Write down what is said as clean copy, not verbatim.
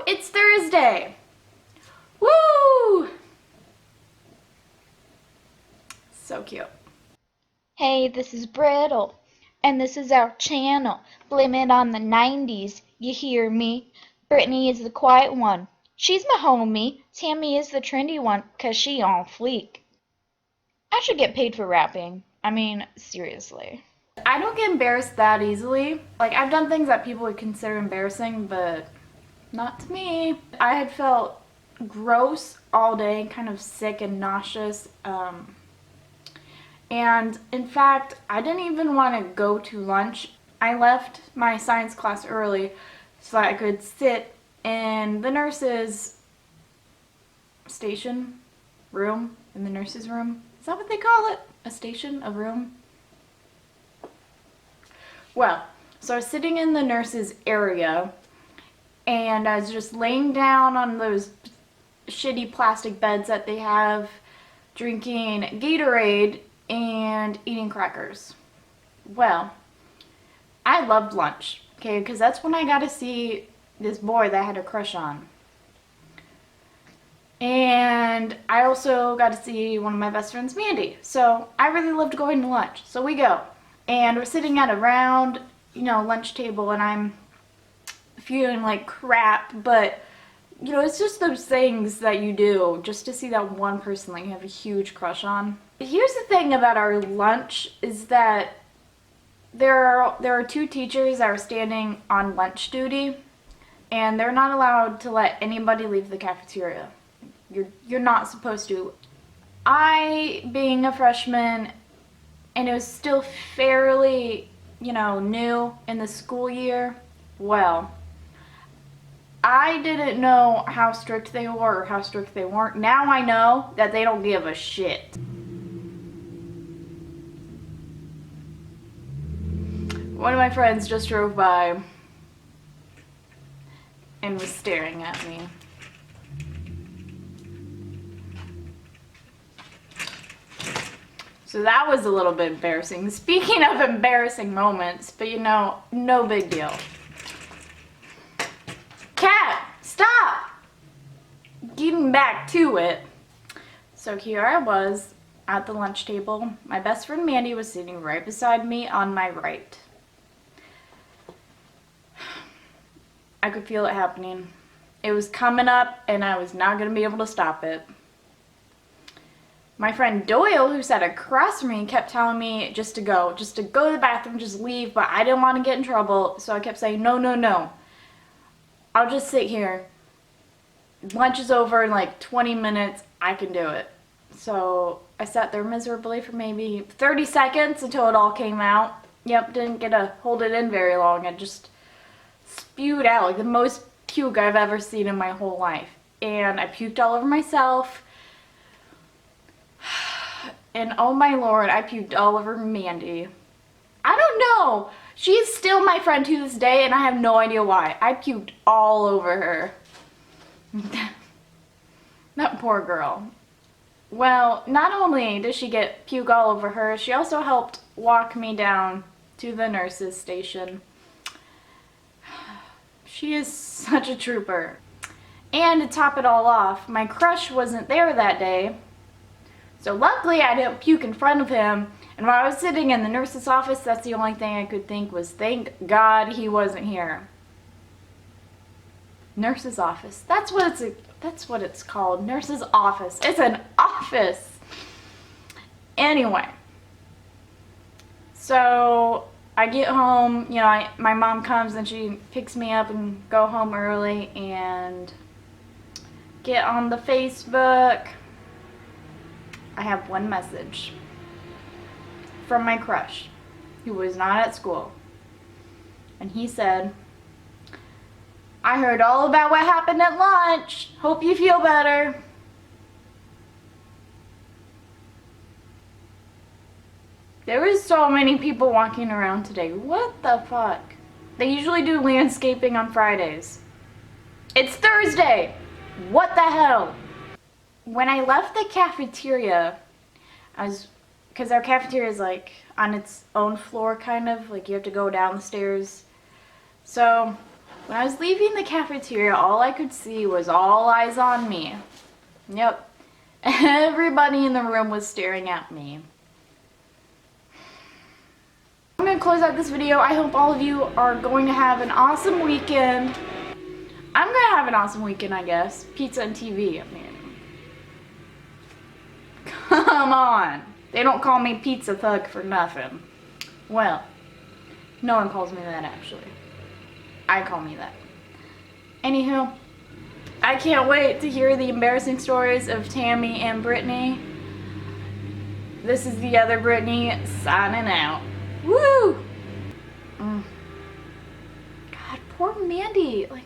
it's Thursday. Woo! So cute. Hey, this is Brittle, and this is our channel. Blame it on the 90s, you hear me? Brittany is the quiet one. She's my homie. Tammy is the trendy one, 'cause she on fleek. I should get paid for rapping. I mean, seriously. I don't get embarrassed that easily. Like, I've done things that people would consider embarrassing, but not to me. I had felt gross all day, kind of sick and nauseous. And in fact, I didn't even want to go to lunch. I left my science class early so that I could sit in the nurse's station room, in the nurse's room. Is that what they call it? A station? A room? Well, so I was sitting in the nurse's area and I was just laying down on those shitty plastic beds that they have, drinking Gatorade and eating crackers. Well, I loved lunch, okay, because that's when I got to see this boy that I had a crush on. And I also got to see one of my best friends, Mandy. So I really loved going to lunch. So we go. And we're sitting at a round, lunch table, and I'm feeling like crap, but it's just those things that you do just to see that one person that you have a huge crush on. Here's the thing about our lunch is that there are two teachers that are standing on lunch duty, and they're not allowed to let anybody leave the cafeteria. You're not supposed to. I, being a freshman, and it was still fairly, new in the school year, well, I didn't know how strict they were or how strict they weren't. Now I know that they don't give a shit. One of my friends just drove by and was staring at me. So that was a little bit embarrassing. Speaking of embarrassing moments, but no big deal. Cat, stop! Getting back to it. So here I was at the lunch table. My best friend Mandy was sitting right beside me on my right. I could feel it happening. It was coming up and I was not going to be able to stop it. My friend Doyle, who sat across from me, kept telling me just to go to the bathroom, just leave, but I didn't want to get in trouble, so I kept saying, no. I'll just sit here. Lunch is over in like 20 minutes. I can do it. So I sat there miserably for maybe 30 seconds until it all came out. Yep, didn't get to hold it in very long. I just spewed out like the most puke I've ever seen in my whole life. And I puked all over myself. And oh my lord, I puked all over Mandy. I don't know. She's still my friend to this day, and I have no idea why. I puked all over her. That poor girl. Well, not only did she get puke all over her, she also helped walk me down to the nurse's station. She is such a trooper. And to top it all off, my crush wasn't there that day. So luckily I didn't puke in front of him, and while I was sitting in the nurse's office, that's the only thing I could think was, thank God he wasn't here. Nurse's office. That's what it's called. Nurse's office. It's an office. Anyway. So I get home, my mom comes and she picks me up and go home early and get on the Facebook. I have one message from my crush, who was not at school. And he said, I heard all about what happened at lunch. Hope you feel better. There was so many people walking around today. What the fuck? They usually do landscaping on Fridays. It's Thursday. What the hell? When I left the cafeteria, because our cafeteria is like on its own floor, kind of, like you have to go down the stairs. So When I was leaving the cafeteria, all I could see was all eyes on me. Yep. Everybody in the room was staring at me. I'm going to close out this video. I hope all of you are going to have an awesome weekend. I'm going to have an awesome weekend, I guess. Pizza and TV, I mean. Come on. They don't call me Pizza Thug for nothing. Well, no one calls me that, actually. I call me that. Anywho, I can't wait to hear the embarrassing stories of Tammy and Brittany. This is the other Brittany signing out. Woo! God, poor Mandy. Like,